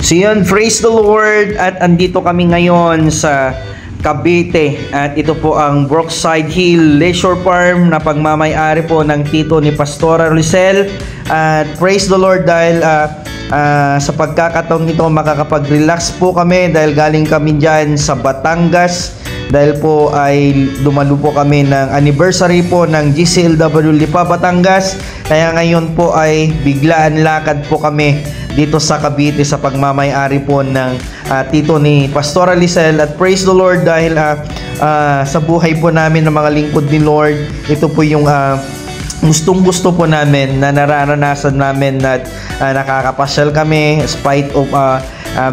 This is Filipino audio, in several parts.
So yun, praise the Lord, at andito kami ngayon sa Cavite at ito po ang Brookside Hill Leisure Farm na pagmamay-ari po ng tito ni Pastora Lisel. At praise the Lord dahil sa pagkakataon nito makakapag-relax po kami dahil galing kami dyan sa Batangas dahil po ay dumalo po kami ng anniversary po ng GCLW Lipa Batangas, kaya ngayon po ay biglaan lakad po kami dito sa Cavite sa pagmamay-ari po ng tito ni Pastora Lisel. At praise the Lord dahil sa buhay po namin ng mga lingkod ni Lord, ito po yung gustong-gusto po namin na nararanasan namin na nakakapasyal kami spite of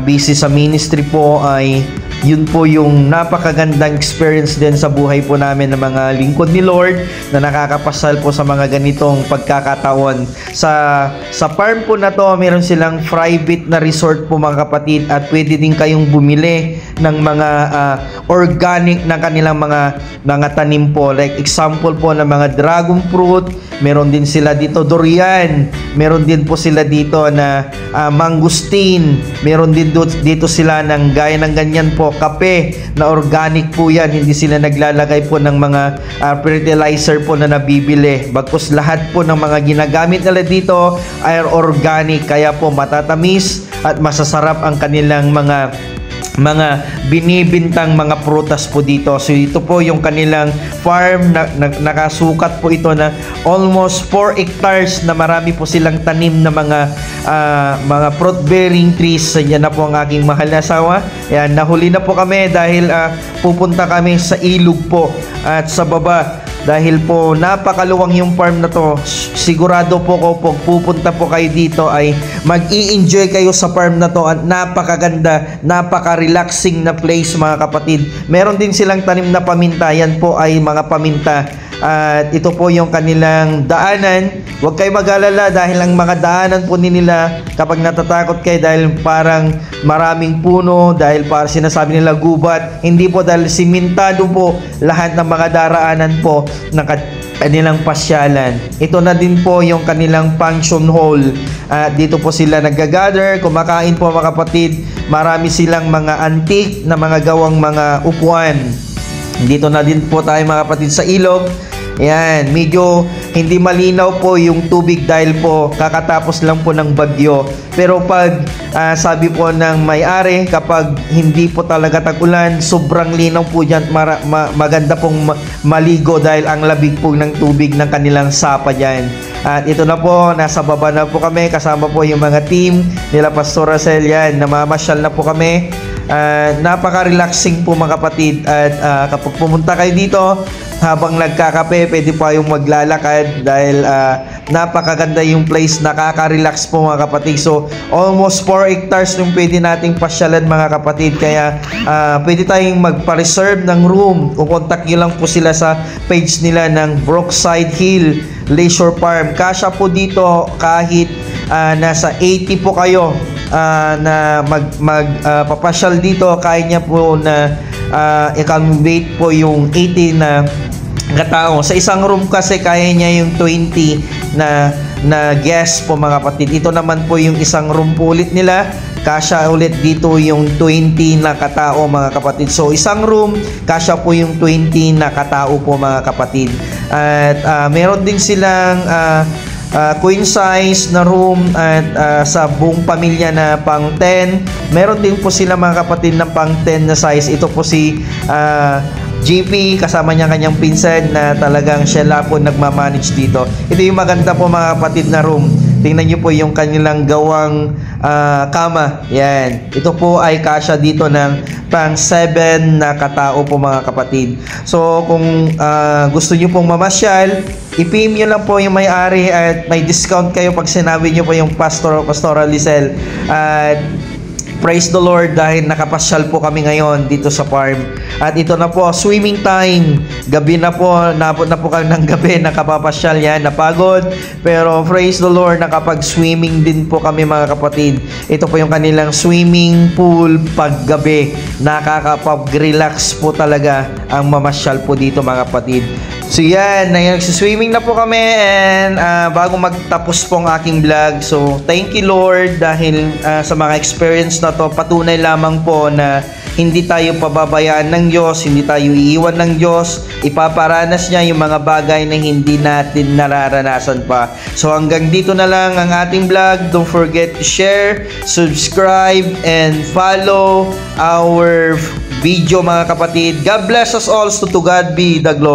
busy sa ministry po. Ay yun po yung napakagandang experience din sa buhay po namin ng mga lingkod ni Lord na nakakapasal po sa mga ganitong pagkakataon. Sa farm po na to, meron silang private na resort po mga kapatid, at pwede din kayong bumili ng mga organic na kanilang mga tanim po. Like example po ng mga dragon fruit, meron din sila dito durian, meron din po sila dito na mangustin, meron din dito sila ng gaya ng ganyan po, kape na organic po yan, hindi sila naglalagay po ng mga fertilizer po na nabibili. Bagkus lahat po ng mga ginagamit nila dito ay organic, kaya po matatamis at masasarap ang kanilang mga binibintang mga prutas po dito. So ito po yung kanilang farm na nakasukat po ito na almost 4 hectares na marami po silang tanim na mga fruit bearing trees. Yan na po ang aking mahal na asawa. Yan, nahuli na po kami dahil pupunta kami sa ilog po at sa baba. Dahil po napakaluwang yung farm na to, sigurado po ko pag pupunta po kayo dito ay mag-i-enjoy kayo sa farm na to at napakaganda, napaka-relaxing na place mga kapatid. Meron din silang tanim na paminta, yan po ay mga paminta. At ito po yung kanilang daanan. Huwag kayo mag-alala dahil ang mga daanan po nila kapag natatakot kayo dahil parang maraming puno, dahil parang sinasabi nila gubat, hindi po, dahil simintado po lahat ng mga daraanan po ng kanilang pasyalan. Ito na din po yung kanilang function hall. Dito po sila nag-gather, kumakain po mga kapatid. Marami silang mga antique na mga gawang mga upuan. Dito na din po tayo mga kapatid sa ilog. Ayan, medyo hindi malinaw po yung tubig dahil po kakatapos lang po ng bagyo. Pero pag sabi po ng may-ari, kapag hindi po talaga tag-ulan, sobrang linaw po dyan. Maganda pong maligo dahil ang labig po ng tubig ng kanilang sapa dyan. At ito na po, nasa baba na po kami, kasama po yung mga team nila Pastor Rosel. Yan, namamasyal na po kami. Napaka-relaxing po mga kapatid. At kapag pumunta kayo dito, habang nagkakape, pwede pa yung maglalakad dahil napakaganda yung place, nakaka-relax po mga kapatid. So almost 4 hectares yung pwede nating pasyalan mga kapatid, kaya pwede tayong magpa-reserve ng room. Kukontak nyo lang po sila sa page nila ng Brookside Hill Leisure Farm. Kasya po dito kahit nasa 80 po kayo na papasyal dito, kaya niya po na accommodate po yung 80 na katao. Sa isang room kasi kaya niya yung 20 na guest po mga kapatid. Ito naman po yung isang room po ulit nila, kasya ulit dito yung 20 na katao mga kapatid. So isang room, kasya po yung 20 na katao po mga kapatid. At meron din silang queen size na room at sa buong pamilya na pang 10. Meron din po sila mga kapatid ng pang 10 na size. Ito po si GP, kasama niya kanyang pinsan na talagang siya lang po nagmamanage dito. Ito yung maganda po mga kapatid na room. Tingnan niyo po yung kanilang gawang kama. Yan. Ito po ay kasya dito ng pang 7 na katao po mga kapatid. So kung gusto niyo pong mamasyal, i-PM nyo lang po yung may-ari at may discount kayo pag sinabi nyo po yung Pastora Lisel. At praise the Lord dahil nakapasyal po kami ngayon dito sa farm. At ito na po, swimming time. Gabi na po, naabot na po kami ng gabi, nakapapasyal yan, napagod. Pero praise the Lord, nakapag-swimming din po kami mga kapatid. Ito po yung kanilang swimming pool paggabi. Nakakapag-relax po talaga ang mamasyal po dito mga kapatid. So yan, nagsiswimming na po kami and bago magtapos po ang aking vlog. So thank you Lord dahil sa mga experience na to, patunay lamang po na hindi tayo pababayaan ng Diyos, hindi tayo iiwan ng Diyos. Ipaparanas niya yung mga bagay na hindi natin nararanasan pa. So hanggang dito na lang ang ating vlog. Don't forget to share, subscribe, and follow our video mga kapatid. God bless us all. So to God be the glory.